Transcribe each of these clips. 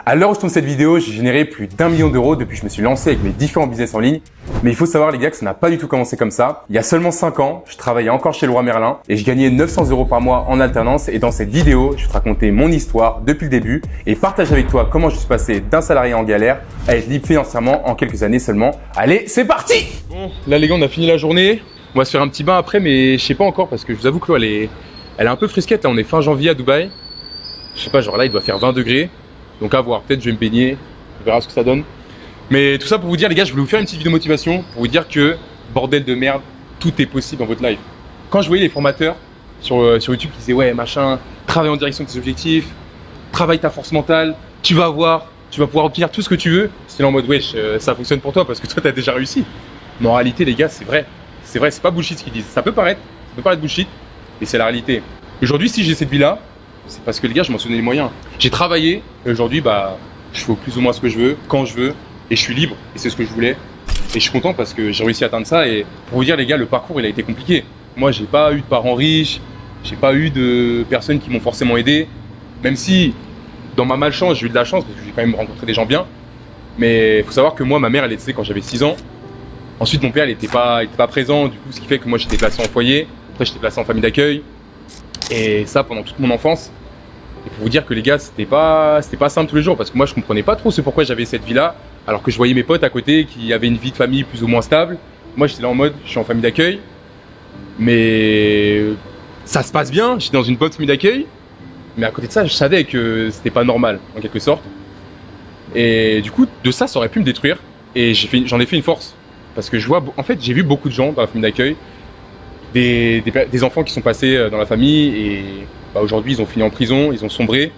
À l'heure où je tourne cette vidéo, j'ai généré plus d'1 million d'euros depuis que je me suis lancé avec mes différents business en ligne. Mais il faut savoir les gars que ça n'a pas du tout commencé comme ça. Il y a seulement 5 ans, je travaillais encore chez Leroy Merlin et je gagnais 900 euros par mois en alternance. Et dans cette vidéo, je vais te raconter mon histoire depuis le début et partager avec toi comment je suis passé d'un salarié en galère à être libre financièrement en quelques années seulement. Allez, c'est parti! Bon, là les gars, on a fini la journée. On va se faire un petit bain après, mais je sais pas encore parce que je vous avoue que l'eau elle est un peu frisquette. Là, on est fin janvier à Dubaï. Je sais pas, genre là il doit faire 20 degrés. Donc à voir, peut-être je vais me baigner, on verra ce que ça donne. Mais tout ça pour vous dire les gars, je voulais vous faire une petite vidéo motivation pour vous dire que, bordel de merde, tout est possible dans votre life. Quand je voyais les formateurs sur YouTube qui disaient ouais machin, travaille en direction de tes objectifs, travaille ta force mentale, tu vas pouvoir obtenir tout ce que tu veux, c'était là en mode wesh, ça fonctionne pour toi parce que toi t'as déjà réussi. Mais en réalité les gars, c'est vrai, c'est pas bullshit ce qu'ils disent. Ça peut paraître bullshit, mais c'est la réalité. Aujourd'hui si j'ai cette vie là, c'est parce que les gars, je m'en suis donné les moyens. J'ai travaillé et aujourd'hui, bah, je fais plus ou moins ce que je veux, quand je veux, et je suis libre. Et c'est ce que je voulais. Et je suis content parce que j'ai réussi à atteindre ça. Et pour vous dire, les gars, le parcours, il a été compliqué. Moi, j'ai pas eu de parents riches, j'ai pas eu de personnes qui m'ont forcément aidé. Même si, dans ma malchance, j'ai eu de la chance parce que j'ai quand même rencontré des gens bien. Mais il faut savoir que moi, ma mère, elle est décédée quand j'avais 6 ans. Ensuite, mon père, il était pas présent. Du coup, ce qui fait que moi, j'étais placé en foyer. Après, j'étais placé en famille d'accueil. Et ça pendant toute mon enfance. Et pour vous dire que les gars, c'était pas simple tous les jours parce que moi je comprenais pas trop ce pourquoi j'avais cette vie là alors que je voyais mes potes à côté qui avaient une vie de famille plus ou moins stable. Moi j'étais là en mode je suis en famille d'accueil mais ça se passe bien, j'étais dans une bonne famille d'accueil mais à côté de ça je savais que c'était pas normal en quelque sorte. Et du coup de ça aurait pu me détruire et j'en ai fait une force parce que je vois en fait j'ai vu beaucoup de gens dans la famille d'accueil. Des enfants qui sont passés dans la famille et bah, aujourd'hui ils ont fini en prison, ils ont sombré.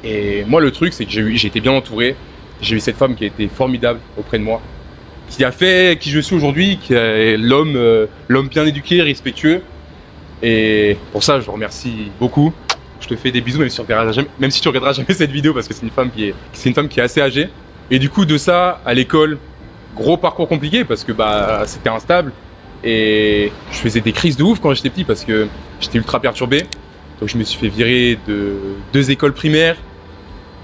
Et moi le truc c'est que j'ai été bien entouré. J'ai eu cette femme qui a été formidable auprès de moi, qui a fait qui je suis aujourd'hui, qui est l'homme bien éduqué, respectueux. Et pour ça je vous remercie beaucoup. Je te fais des bisous même si tu regarderas jamais cette vidéo parce que c'est une femme qui est assez âgée. Et du coup de ça à l'école, gros parcours compliqué parce que bah c'était instable. Et je faisais des crises de ouf quand j'étais petit parce que j'étais ultra perturbé. Donc je me suis fait virer de 2 écoles primaires.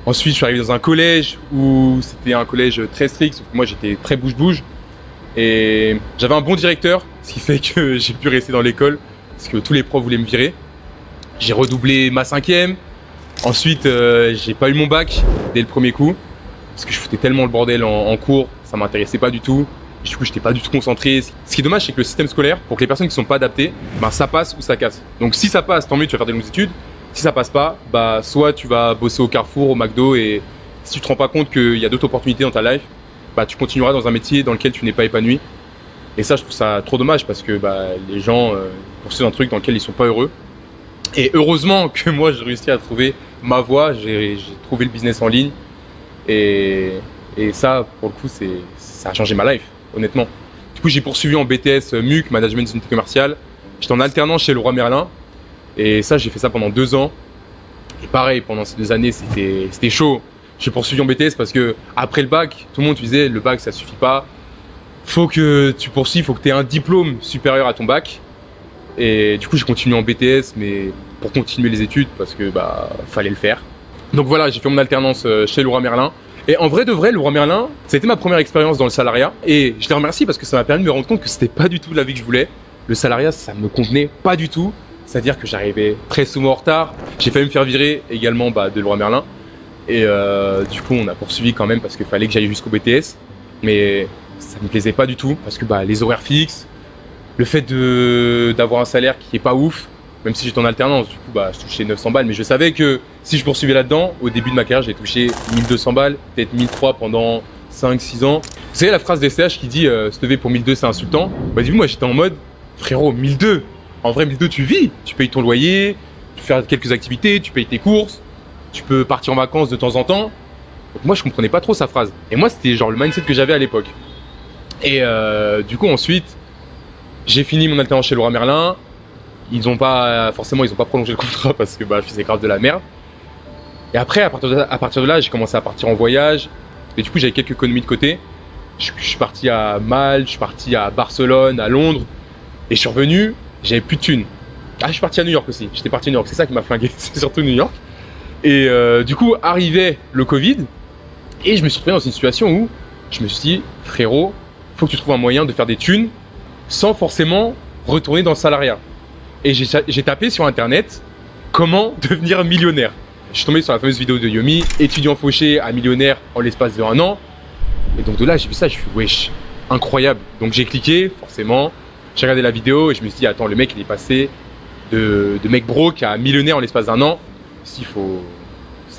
Ensuite je suis arrivé dans un collège où c'était un collège très strict, sauf que moi j'étais très bouge-bouge. Et j'avais un bon directeur, ce qui fait que j'ai pu rester dans l'école parce que tous les profs voulaient me virer. J'ai redoublé ma 5e. Ensuite j'ai pas eu mon bac dès le premier coup parce que je foutais tellement le bordel en cours, ça m'intéressait pas du tout. Du coup, j'étais pas du tout concentré. Ce qui est dommage, c'est que le système scolaire, pour que les personnes qui sont pas adaptées, ben ça passe ou ça casse. Donc si ça passe, tant mieux, tu vas faire des longues études. Si ça passe pas, bah soit tu vas bosser au Carrefour, au McDo, et si tu te rends pas compte qu'il y a d'autres opportunités dans ta life, bah tu continueras dans un métier dans lequel tu n'es pas épanoui. Et ça, je trouve ça trop dommage parce que bah les gens poursuivent un truc dans lequel ils sont pas heureux. Et heureusement que moi, j'ai réussi à trouver ma voie. J'ai trouvé le business en ligne, et ça, pour le coup, ça a changé ma life. Honnêtement. Du coup, j'ai poursuivi en BTS MUC, Management Unité Commerciale. J'étais en alternance chez Leroy Merlin. Et ça, j'ai fait ça pendant 2 ans. Et pareil, pendant ces 2 années, c'était chaud. J'ai poursuivi en BTS parce que après le bac, tout le monde disait le bac, ça suffit pas. Faut que tu poursuives, faut que tu aies un diplôme supérieur à ton bac. Et du coup, j'ai continué en BTS, mais pour continuer les études parce que bah fallait le faire. Donc voilà, j'ai fait mon alternance chez Leroy Merlin. Et en vrai de vrai, Leroy Merlin, ça a été ma première expérience dans le salariat. Et je les remercie parce que ça m'a permis de me rendre compte que c'était pas du tout la vie que je voulais. Le salariat, ça me convenait pas du tout. C'est-à-dire que j'arrivais très souvent en retard. J'ai failli me faire virer également de Leroy Merlin. Et du coup, on a poursuivi quand même parce qu'il fallait que j'aille jusqu'au BTS. Mais ça me plaisait pas du tout parce que les horaires fixes, le fait d'avoir un salaire qui est pas ouf. Même si j'étais en alternance, du coup, je touchais 900 balles. Mais je savais que si je poursuivais là-dedans, au début de ma carrière, j'ai touché 1200 balles, peut-être 1300 pendant 5-6 ans. Vous savez la phrase des CH qui dit se lever pour 1200 c'est insultant. Bah, du coup, moi, j'étais en mode, frérot, 1200. En vrai, 1200, tu vis. Tu payes ton loyer, tu fais quelques activités, tu payes tes courses, tu peux partir en vacances de temps en temps. Donc, moi, je comprenais pas trop sa phrase. Et moi, c'était genre le mindset que j'avais à l'époque. Et du coup, ensuite, j'ai fini mon alternance chez Leroy Merlin. Ils ont pas prolongé le contrat parce que je faisais grave de la merde. Et après, à partir de là, j'ai commencé à partir en voyage. Et du coup, j'avais quelques économies de côté. Je suis parti à Malte, je suis parti à Barcelone, à Londres. Et je suis revenu, j'avais plus de thunes. Ah, je suis parti à New York aussi. J'étais parti à New York, c'est ça qui m'a flingué. C'est surtout New York. Et du coup, arrivait le Covid et je me suis retrouvé dans une situation où je me suis dit, frérot, faut que tu trouves un moyen de faire des thunes sans forcément retourner dans le salariat. Et j'ai tapé sur internet comment devenir millionnaire. Je suis tombé sur la fameuse vidéo de Yomi, étudiant fauché à millionnaire en l'espace de 1 an. Et donc de là, j'ai vu ça, je suis wesh, incroyable. Donc j'ai cliqué, forcément, j'ai regardé la vidéo et je me suis dit, attends, le mec il est passé de mec broke à millionnaire en l'espace d'1 an. C'est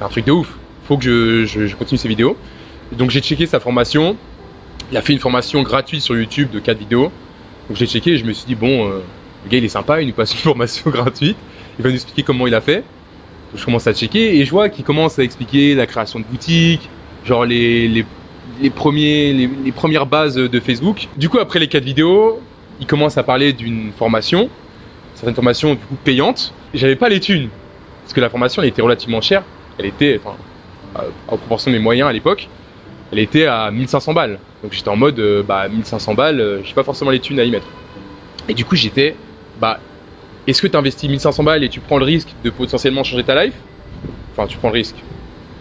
un truc de ouf. Faut que je continue ces vidéos. Donc j'ai checké sa formation. Il a fait une formation gratuite sur YouTube de 4 vidéos. Donc j'ai checké et je me suis dit, bon, le gars il est sympa, il nous passe une formation gratuite. Il va nous expliquer comment il a fait. Donc je commence à checker et je vois qu'il commence à expliquer la création de boutiques, genre les premières bases de Facebook. Du coup, après les 4 vidéos, il commence à parler d'une formation, certaines formations du coup payantes. J'avais pas les thunes parce que la formation elle était relativement chère. Elle était, en proportion de mes moyens à l'époque, elle était à 1500 balles. Donc j'étais en mode, 1500 balles, j'ai pas forcément les thunes à y mettre. Et du coup, j'étais, est-ce que tu investis 1500 balles et tu prends le risque de potentiellement changer ta life? Enfin, tu prends le risque.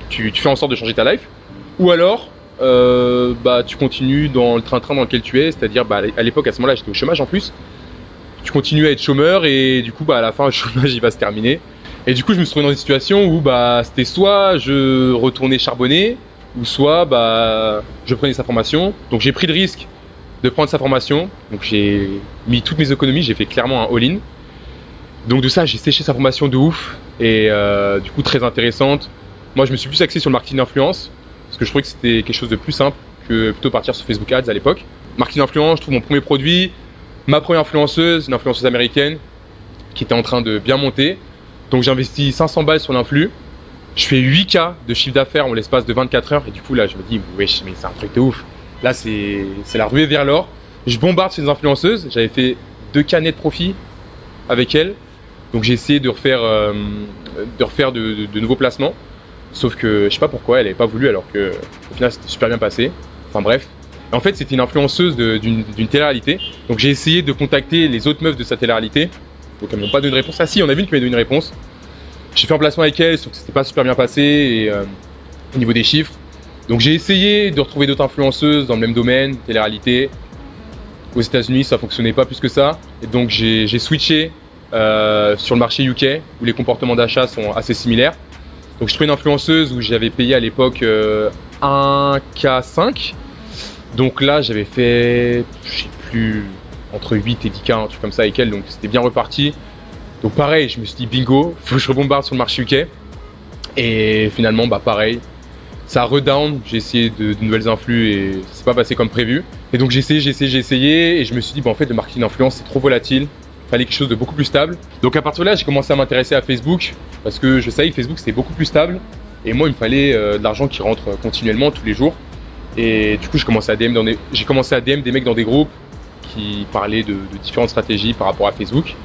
Tu fais en sorte de changer ta life. Ou alors, tu continues dans le train-train dans lequel tu es. C'est-à-dire, à l'époque, à ce moment-là, j'étais au chômage en plus. Tu continues à être chômeur et du coup, à la fin, le chômage, il va se terminer. Et du coup, je me suis trouvé dans une situation où, c'était soit je retournais charbonner, ou soit, je prenais sa formation. Donc, j'ai pris le risque de prendre sa formation. Donc, j'ai mis toutes mes économies. J'ai fait clairement un all-in. Donc de ça, j'ai séché sa formation de ouf et du coup très intéressante. Moi, je me suis plus axé sur le marketing d'influence parce que je trouvais que c'était quelque chose de plus simple que plutôt partir sur Facebook Ads à l'époque. Marketing d'influence, je trouve mon premier produit, ma première influenceuse, une influenceuse américaine qui était en train de bien monter. Donc j'ai investi 500 balles sur l'influx. Je fais 8K de chiffre d'affaires en l'espace de 24 heures et du coup là, je me dis wesh, mais c'est un truc de ouf. Là, c'est la ruée vers l'or. Je bombarde ces influenceuses. J'avais fait 2K net profit avec elles. Donc j'ai essayé de refaire de nouveaux placements, sauf que je sais pas pourquoi elle n'avait pas voulu alors que au final c'était super bien passé. Enfin bref. Et en fait c'était une influenceuse d'une télé-réalité. Donc j'ai essayé de contacter les autres meufs de sa télé-réalité. Donc elles m'ont pas donné de réponse. Ah si, il y en avait une qui m'a donné une réponse. J'ai fait un placement avec elle, sauf que c'était pas super bien passé et, au niveau des chiffres. Donc j'ai essayé de retrouver d'autres influenceuses dans le même domaine, télé-réalité. Aux États-Unis ça fonctionnait pas plus que ça. Et donc j'ai switché. Sur le marché UK où les comportements d'achat sont assez similaires. Donc je trouvais une influenceuse où j'avais payé à l'époque 1K5. Donc là j'avais fait, je sais plus, entre 8 et 10K, un truc comme ça avec elle, donc c'était bien reparti. Donc pareil, je me suis dit bingo, faut que je rebombarde sur le marché UK. Et finalement pareil, ça a redown, j'ai essayé de nouvelles influx et ça s'est pas passé comme prévu. Et donc j'ai essayé et je me suis dit en fait le marketing d'influence c'est trop volatile. Fallait quelque chose de beaucoup plus stable. Donc à partir de là, j'ai commencé à m'intéresser à Facebook parce que je savais que Facebook c'était beaucoup plus stable et moi il me fallait de l'argent qui rentre continuellement tous les jours. Et du coup, j'ai commencé à DM des mecs dans des groupes qui parlaient de différentes stratégies par rapport à Facebook.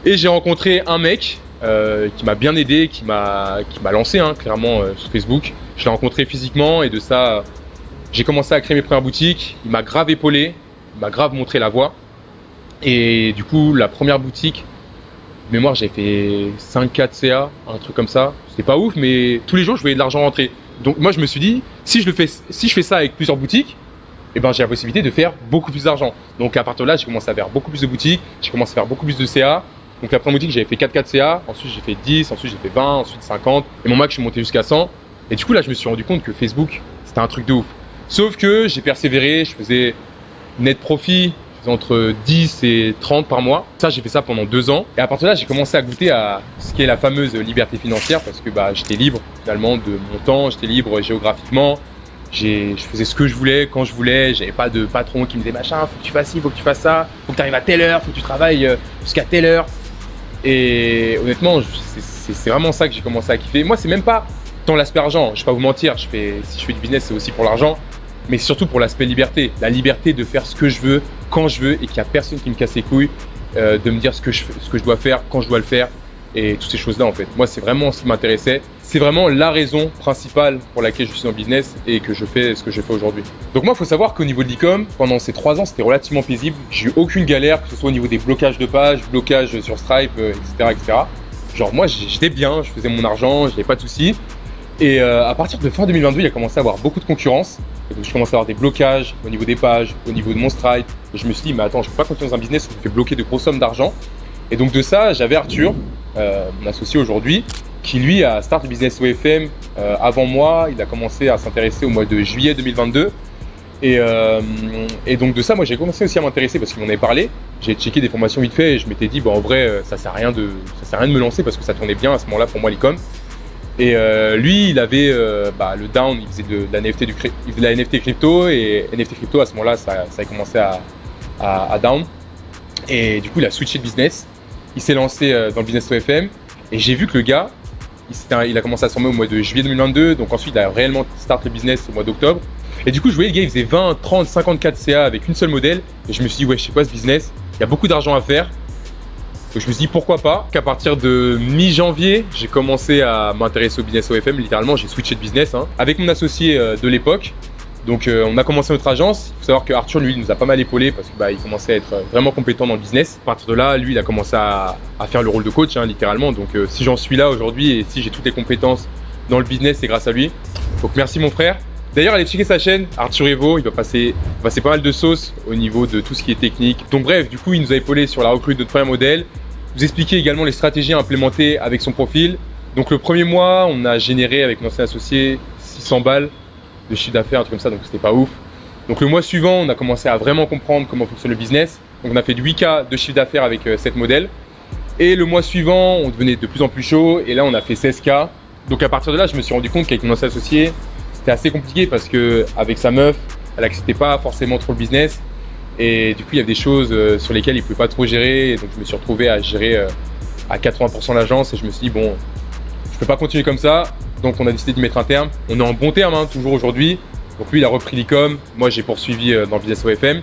Et j'ai rencontré un mec qui m'a bien aidé, qui m'a lancé clairement sur Facebook. Je l'ai rencontré physiquement et de ça, j'ai commencé à créer mes premières boutiques. Il m'a grave épaulé, il m'a grave montré la voie. Et du coup, la première boutique, de mémoire, j'ai fait 5K de CA, un truc comme ça. C'était pas ouf, mais tous les jours, je voyais de l'argent rentrer. Donc moi, je me suis dit, si je fais ça avec plusieurs boutiques, eh ben, j'ai la possibilité de faire beaucoup plus d'argent. Donc à partir de là, j'ai commencé à faire beaucoup plus de boutiques, j'ai commencé à faire beaucoup plus de CA. Donc la première boutique, j'avais fait 4K de CA, ensuite j'ai fait 10, ensuite j'ai fait 20, ensuite 50. Et mon max, je suis monté jusqu'à 100. Et du coup, là, je me suis rendu compte que Facebook, c'était un truc de ouf. Sauf que j'ai persévéré, je faisais net profit entre 10 et 30 par mois. Ça, j'ai fait ça pendant 2 ans. Et à partir de là, j'ai commencé à goûter à ce qui est la fameuse liberté financière parce que j'étais libre finalement de mon temps, j'étais libre géographiquement. Je faisais ce que je voulais, quand je voulais. J'avais pas de patron qui me disait machin, faut que tu fasses ci, faut que tu fasses ça, faut que tu arrives à telle heure, faut que tu travailles jusqu'à telle heure. Et honnêtement, c'est vraiment ça que j'ai commencé à kiffer. Moi, c'est même pas tant l'aspect argent. Je vais pas vous mentir, si je fais du business, c'est aussi pour l'argent. Mais surtout pour l'aspect liberté. La liberté de faire ce que je veux, quand je veux, et qu'il n'y a personne qui me casse les couilles, de me dire ce que je dois faire, quand je dois le faire, et toutes ces choses-là en fait. Moi, c'est vraiment ce qui m'intéressait. C'est vraiment la raison principale pour laquelle je suis en business et que je fais ce que je fais aujourd'hui. Donc moi, il faut savoir qu'au niveau de l'e-com, pendant ces 3 ans, c'était relativement paisible. J'ai eu aucune galère, que ce soit au niveau des blocages de pages, blocages sur Stripe, etc., etc. Genre moi j'étais bien, je faisais mon argent, j'avais pas de soucis. Et à partir de fin 2022, il a commencé à avoir beaucoup de concurrence. Et donc je commençais à avoir des blocages au niveau des pages, au niveau de mon Stripe. Et je me suis dit, mais attends, je peux pas continuer dans un business où je me fais bloquer de grosses sommes d'argent. Et donc de ça, j'avais Arthur, mon associé aujourd'hui, qui lui a start le business OFM avant moi. Il a commencé à s'intéresser au mois de juillet 2022. Et donc de ça, moi j'ai commencé aussi à m'intéresser parce qu'il m'en avait parlé. J'ai checké des formations vite fait et je m'étais dit, bon en vrai, ça sert à rien de me lancer parce que ça tournait bien à ce moment-là pour moi l'e-com. Et lui, il avait le down, il faisait de la NFT il faisait de la NFT crypto et NFT crypto à ce moment-là, ça a commencé à down. Et du coup, il a switché de business. Il s'est lancé dans le business OFM et j'ai vu que le gars, il a commencé à se former au mois de juillet 2022. Donc ensuite, il a réellement start le business au mois d'octobre. Et du coup, je voyais le gars, il faisait 20, 30, 54 CA avec une seule modèle. Et je me suis dit, ouais, je sais quoi ce business? Il y a beaucoup d'argent à faire. Donc je me suis dit pourquoi pas, qu'à partir de mi-janvier, j'ai commencé à m'intéresser au business OFM, littéralement j'ai switché de business avec mon associé de l'époque. Donc on a commencé notre agence. Il faut savoir que Arthur, lui, il nous a pas mal épaulé parce qu'il commençait à être vraiment compétent dans le business. À partir de là, lui, il a commencé à faire le rôle de coach, littéralement. Donc si j'en suis là aujourd'hui et si j'ai toutes les compétences dans le business, c'est grâce à lui. Donc merci mon frère. D'ailleurs, allez checker sa chaîne, Arthur Evo, il va passer pas mal de sauce au niveau de tout ce qui est technique. Donc bref, du coup, il nous a épaulé sur la recrue de notre premier modèle. Vous expliquer également les stratégies à implémenter avec son profil. Donc le premier mois, on a généré avec mon ancien associé 600 balles de chiffre d'affaires, un truc comme ça, donc c'était pas ouf. Donc le mois suivant, on a commencé à vraiment comprendre comment fonctionne le business. Donc on a fait de 8K de chiffre d'affaires avec cette modèle. Et le mois suivant, on devenait de plus en plus chaud et là on a fait 16K. Donc à partir de là, je me suis rendu compte qu'avec mon ancien associé, c'était assez compliqué parce que avec sa meuf, elle acceptait pas forcément trop le business. Et du coup, il y a des choses sur lesquelles il ne pouvait pas trop gérer. Et donc, je me suis retrouvé à gérer à 80% l'agence. Et je me suis dit, bon, je peux pas continuer comme ça. Donc, on a décidé d'y mettre un terme. On est en bon terme, toujours aujourd'hui. Donc, lui, il a repris l'e-com. Moi, j'ai poursuivi dans le business OFM.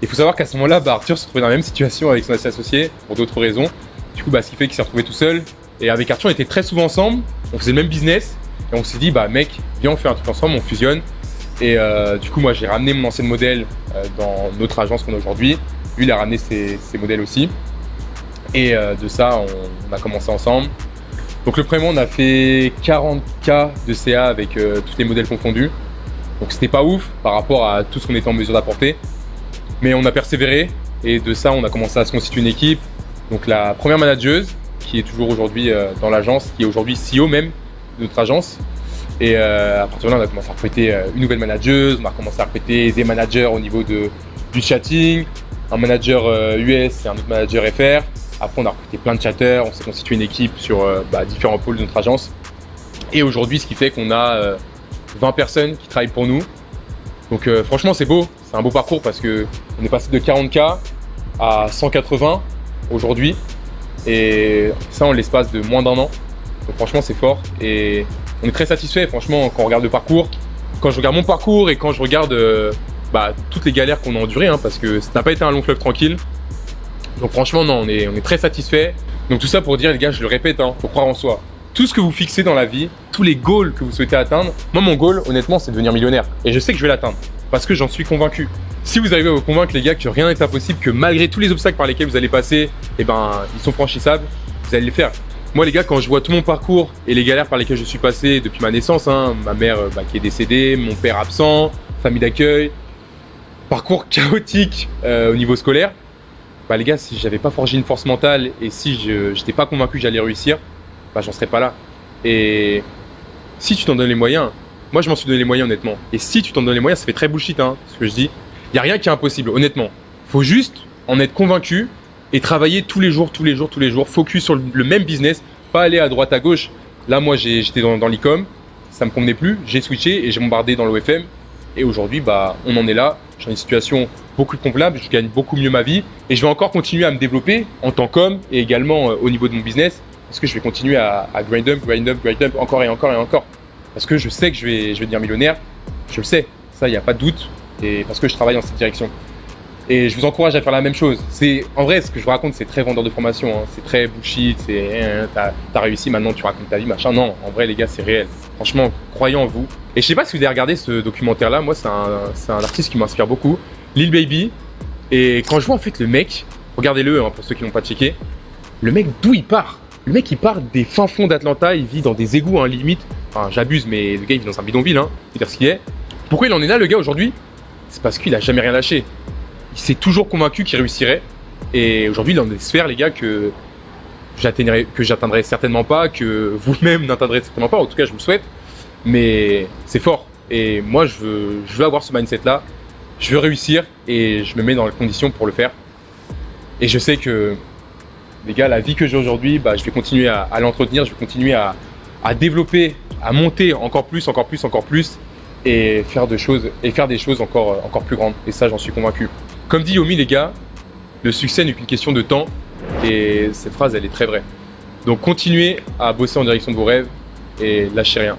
Il faut savoir qu'à ce moment-là, Arthur se trouvait dans la même situation avec son associé pour d'autres raisons. Du coup, ce qui fait qu'il s'est retrouvé tout seul. Et avec Arthur, on était très souvent ensemble. On faisait le même business. Et on s'est dit, mec, viens, on fait un truc ensemble, on fusionne. Et du coup, moi, j'ai ramené mon ancien modèle dans notre agence qu'on a aujourd'hui. Lui, il a ramené ses modèles aussi. Et de ça, on a commencé ensemble. Donc, le premier mois, on a fait 40K de CA avec tous les modèles confondus. Donc, c'était pas ouf par rapport à tout ce qu'on était en mesure d'apporter. Mais on a persévéré. Et de ça, on a commencé à se constituer une équipe. Donc, la première manageuse, qui est toujours aujourd'hui dans l'agence, qui est aujourd'hui CEO même de notre agence. Et à partir de là, on a commencé à recruter une nouvelle manageuse, on a commencé à recruter des managers au niveau du chatting, un manager US et un autre manager FR. Après, on a recruté plein de chatters, on s'est constitué une équipe sur différents pôles de notre agence. Et aujourd'hui, ce qui fait qu'on a 20 personnes qui travaillent pour nous. Donc franchement, c'est beau, c'est un beau parcours parce qu'on est passé de 40K à 180 aujourd'hui. Et ça en l'espace de moins d'un an. Donc franchement, c'est fort. Et on est très satisfait, franchement, quand on regarde le parcours. Quand je regarde mon parcours et quand je regarde toutes les galères qu'on a endurées, parce que ça n'a pas été un long fleuve tranquille. Donc franchement, non, on est très satisfait. Donc tout ça pour dire, les gars, je le répète, faut croire en soi. Tout ce que vous fixez dans la vie, tous les goals que vous souhaitez atteindre, moi, mon goal, honnêtement, c'est de devenir millionnaire. Et je sais que je vais l'atteindre parce que j'en suis convaincu. Si vous arrivez à vous convaincre, les gars, que rien n'est impossible, que malgré tous les obstacles par lesquels vous allez passer, ils sont franchissables, vous allez les faire. Moi, les gars, quand je vois tout mon parcours et les galères par lesquelles je suis passé depuis ma naissance, ma mère qui est décédée, mon père absent, famille d'accueil, parcours chaotique au niveau scolaire, les gars, si j'avais pas forgé une force mentale et si je n'étais pas convaincu que j'allais réussir, j'en serais pas là. Et si tu t'en donnes les moyens, moi je m'en suis donné les moyens honnêtement. Et si tu t'en donnes les moyens, ça fait très bullshit ce que je dis. Il n'y a rien qui est impossible, honnêtement. Faut juste en être convaincu et travailler tous les jours, focus sur le même business, pas aller à droite à gauche. Là, moi, j'étais dans l'e-com, ça me convenait plus, j'ai switché et j'ai bombardé dans l'OFM. Et aujourd'hui, on en est là. J'ai une situation beaucoup plus convenable, je gagne beaucoup mieux ma vie et je vais encore continuer à me développer en tant qu'homme et également au niveau de mon business parce que je vais continuer à grind up encore et encore et encore. Parce que je sais que je vais devenir millionnaire, je le sais, ça, il n'y a pas de doute et parce que je travaille dans cette direction. Et je vous encourage à faire la même chose. En vrai, ce que je vous raconte, c'est très vendeur de formation. C'est très bullshit. T'as réussi, maintenant tu racontes ta vie, machin. Non, en vrai, les gars, c'est réel. Franchement, croyez en vous. Et je sais pas si vous avez regardé ce documentaire-là. Moi, c'est un artiste qui m'inspire beaucoup. Lil Baby. Et quand je vois en fait le mec, regardez-le pour ceux qui n'ont pas checké. Le mec, d'où il part? Le mec, il part des fins fonds d'Atlanta, il vit dans des égouts, hein, limite. Enfin, j'abuse, mais le gars, il vit dans un bidonville, hein. Il veut dire ce qu'il est. Pourquoi il en est là, le gars, aujourd'hui? C'est parce qu'il a jamais rien lâché. Il s'est toujours convaincu qu'il réussirait. Et aujourd'hui, il en est des sphères, les gars, que j'atteindrai certainement pas, que vous-même n'atteindrez certainement pas. En tout cas, je vous le souhaite. Mais c'est fort. Et moi, je veux avoir ce mindset-là. Je veux réussir et je me mets dans les conditions pour le faire. Et je sais que, les gars, la vie que j'ai aujourd'hui, je vais continuer à l'entretenir, je vais continuer à développer, à monter encore plus et faire des choses encore plus grandes. Et ça, j'en suis convaincu. Comme dit Yomi, les gars, le succès n'est qu'une question de temps. Et cette phrase, elle est très vraie. Donc, continuez à bosser en direction de vos rêves et lâchez rien.